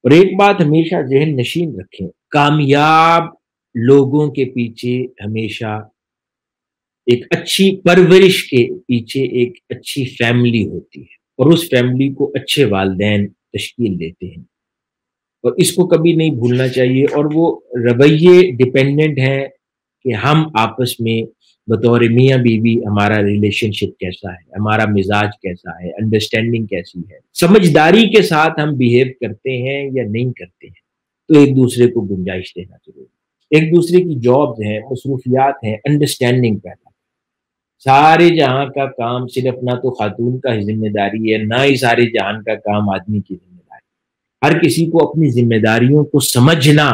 और एक बात हमेशा ज़हन नशीन रखें, कामयाब लोगों के पीछे हमेशा एक अच्छी परवरिश के पीछे एक अच्छी फैमिली होती है और उस फैमिली को अच्छे वालिदैन तश्कील देते हैं और इसको कभी नहीं भूलना चाहिए। और वो रवैये डिपेंडेंट हैं कि हम आपस में बतौर मियाँ बीवी हमारा रिलेशनशिप कैसा है, हमारा मिजाज कैसा है, अंडरस्टैंडिंग कैसी है, समझदारी के साथ हम बिहेव करते हैं या नहीं करते हैं। तो एक दूसरे को गुंजाइश देना जरूरी है। एक दूसरे की जॉब्स हैं, मसरूफियात हैं, अंडरस्टैंडिंग पैदा। सारे जहां का काम सिर्फ ना तो खातून का ही जिम्मेदारी है, ना ही सारे जहान का काम आदमी की जिम्मेदारी। हर किसी को अपनी जिम्मेदारियों को समझना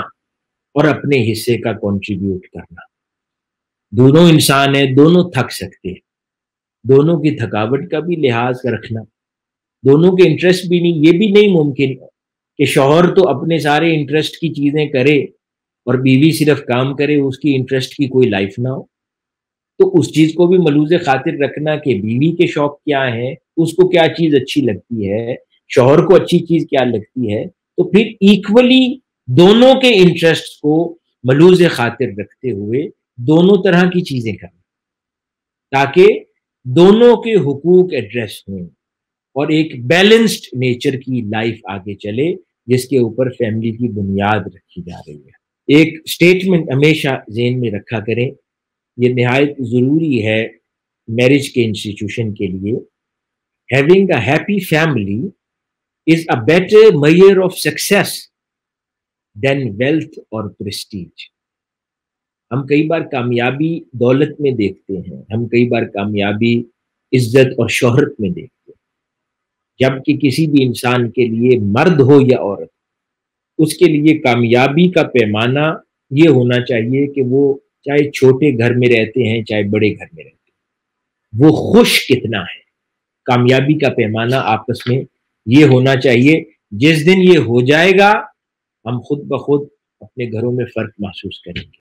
और अपने हिस्से का कंट्रीब्यूट करना। दोनों इंसान है, दोनों थक सकते हैं, दोनों की थकावट का भी लिहाज रखना, दोनों के इंटरेस्ट भी नहीं, ये भी नहीं मुमकिन कि शौहर तो अपने सारे इंटरेस्ट की चीजें करे और बीवी सिर्फ काम करे, उसकी इंटरेस्ट की कोई लाइफ ना हो। तो उस चीज को भी मलूज़े खातिर रखना कि बीवी के शौक क्या हैं, उसको क्या चीज अच्छी लगती है, शौहर को अच्छी चीज क्या लगती है। तो फिर इक्वली दोनों के इंटरेस्ट को मलूज़े खातिर रखते हुए दोनों तरह की चीजें करना, ताकि दोनों के हुकूक एड्रेस हों और एक बैलेंस्ड नेचर की लाइफ आगे चले, जिसके ऊपर फैमिली की बुनियाद रखी जा रही है। एक स्टेटमेंट हमेशा ज़हन में रखा करें, ये निहायत ज़रूरी है मैरिज के इंस्टीट्यूशन के लिए। Having a happy family is a better measure of success than wealth और प्रेस्टीज। हम कई बार कामयाबी दौलत में देखते हैं, हम कई बार कामयाबी इज्जत और शोहरत में देखते हैं, जबकि किसी भी इंसान के लिए, मर्द हो या औरत, उसके लिए कामयाबी का पैमाना ये होना चाहिए कि वो चाहे छोटे घर में रहते हैं, चाहे बड़े घर में रहते हैं, वो खुश कितना है। कामयाबी का पैमाना आपस में ये होना चाहिए। जिस दिन ये हो जाएगा, हम खुद ब खुद अपने घरों में फ़र्क महसूस करेंगे।